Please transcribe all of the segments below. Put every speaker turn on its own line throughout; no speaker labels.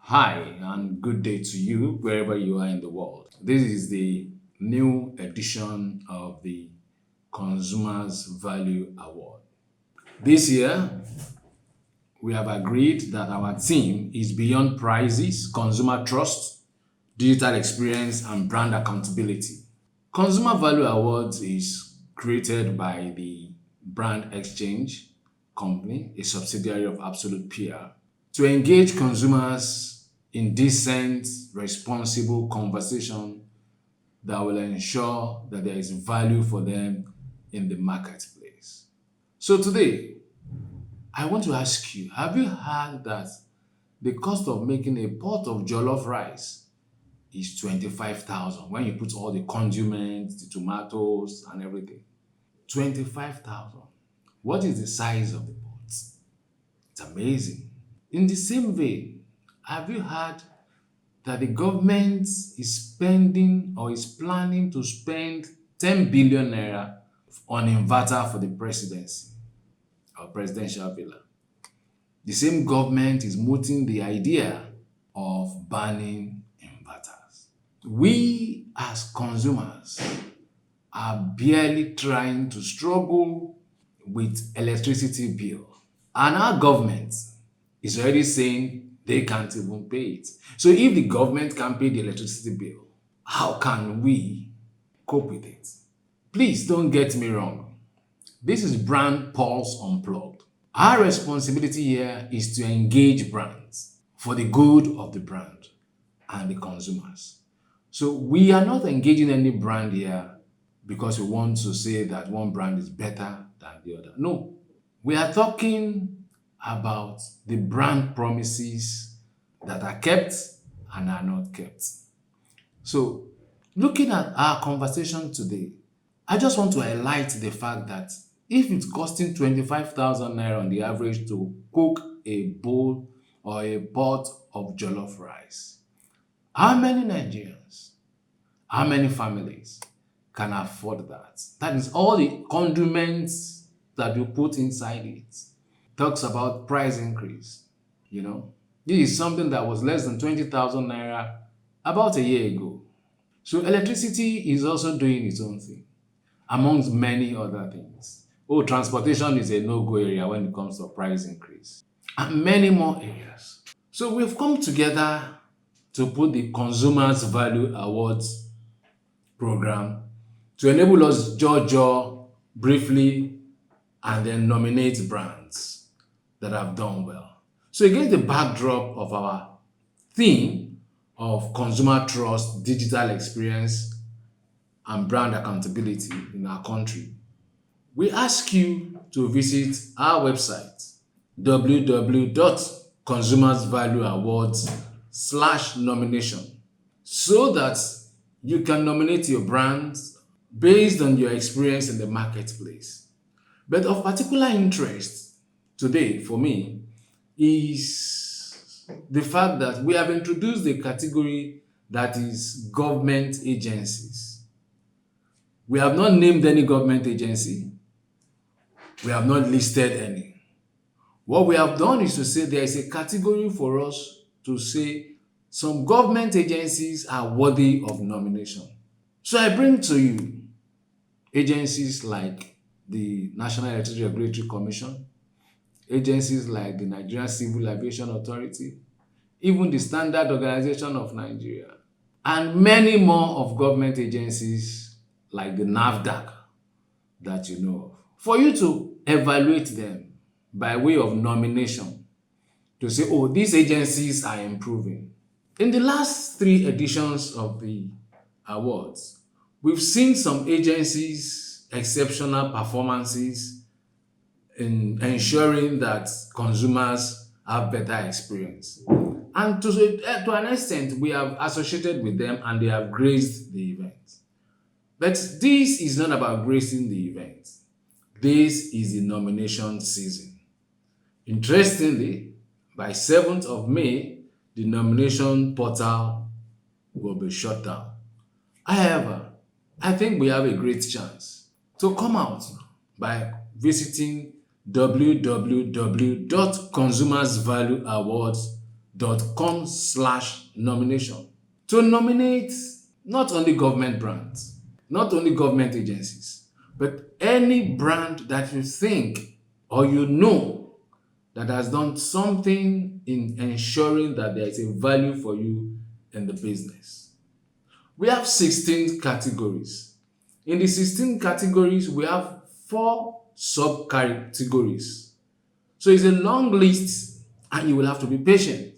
Hi, and good day to you wherever you are in the world. This is the new edition of the Consumers Value Award. This year, we have agreed that our theme is beyond prices, consumer trust, digital experience, and brand accountability. Consumer Value Awards is created by the Brand Exchange Company, a subsidiary of Absolute PR, to engage consumers in decent, responsible conversation that will ensure that there is value for them in the marketplace. So today, I want to ask you, have you heard that the cost of making a pot of jollof rice is 25,000 when you put all the condiments, the tomatoes and everything? 25,000. What is the size of the pot? It's amazing. In the same vein, have you heard that the government is spending or is planning to spend 10 billion naira on inverter for the presidency or presidential villa? The same government is mooting the idea of banning inverters. We as consumers are barely trying to struggle with electricity bill. And our government is already saying they can't even pay it. So if the government can't pay the electricity bill, how can we cope with it? Please don't get me wrong. This is Brand Pulse Unplugged. Our responsibility here is to engage brands for the good of the brand and the consumers. So we are not engaging any brand here because we want to say that one brand is better than the other. No, we are talking about the brand promises that are kept and are not kept. So, looking at our conversation today, I just want to highlight the fact that if it's costing 25,000 naira on the average to cook a bowl or a pot of jollof rice, how many Nigerians, how many families can afford that? That is all the condiments that you put inside it. Talks about price increase. This is something that was less than 20,000 naira about a year ago. So electricity is also doing its own thing, amongst many other things. Oh, transportation is a no-go area when it comes to price increase, and many more areas. So we've come together to put the Consumers Value Awards program to enable us judge briefly and then nominate brands that have done well. So against the backdrop of our theme of consumer trust, digital experience, and brand accountability in our country, we ask you to visit our website www.consumersvalueawards/nomination so that you can nominate your brands based on your experience in the marketplace. But of particular interest today for me is the fact that we have introduced a category that is government agencies. We have not named any government agency. We have not listed any. What we have done is to say there is a category for us to say some government agencies are worthy of nomination. So I bring to you agencies like the National Electricity Regulatory Commission, agencies like the Nigerian Civil Aviation Authority, even the Standard Organization of Nigeria, and many more of government agencies like the NAFDAC that you know of, for you to evaluate them by way of nomination to say, oh, these agencies are improving. In the last 3 editions of the awards, we've seen some agencies' exceptional performances in ensuring that consumers have better experience. And to an extent, we have associated with them and they have graced the event. But this is not about gracing the event. This is the nomination season. Interestingly, by 7th of May, the nomination portal will be shut down. However, I think we have a great chance to come out by visiting www.consumersvalueawards.com nomination to nominate not only government brands, not only government agencies, but any brand that you think or you know that has done something in ensuring that there is a value for you in the business. We have 16 categories. In the 16 categories, we have 4 subcategories. So it's a long list, and you will have to be patient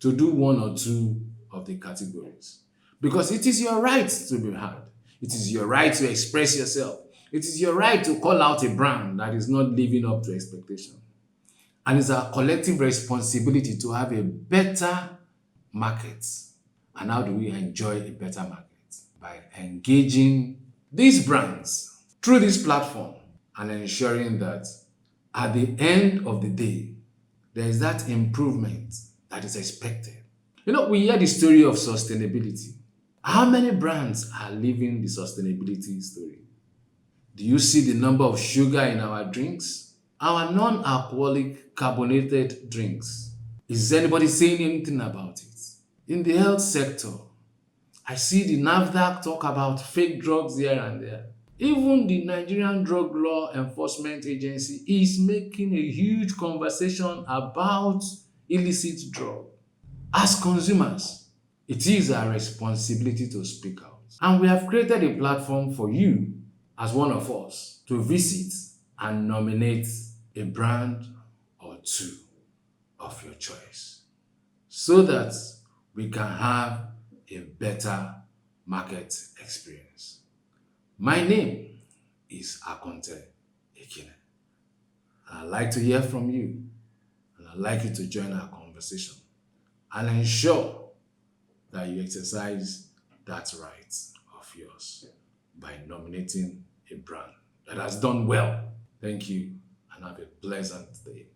to do one or two of the categories. Because it is your right to be heard. It is your right to express yourself. It is your right to call out a brand that is not living up to expectation. And it's our collective responsibility to have a better market. And how do we enjoy a better market? By engaging these brands through this platform and ensuring that at the end of the day, there is that improvement that is expected. We hear the story of sustainability. How many brands are living the sustainability story? Do you see the number of sugar in our drinks? Our non-alcoholic carbonated drinks. Is anybody saying anything about it? In the health sector, I see the NAFDAC talk about fake drugs here and there. Even the Nigerian Drug Law Enforcement Agency is making a huge conversation about illicit drug. As consumers, it is our responsibility to speak out. And we have created a platform for you, as one of us, to visit and nominate a brand or two of your choice so that we can have a better market experience. My name is Akonte Ekine. I'd like to hear from you, and I'd like you to join our conversation and ensure that you exercise that right of yours by nominating a brand that has done well. Thank you, and have a pleasant day.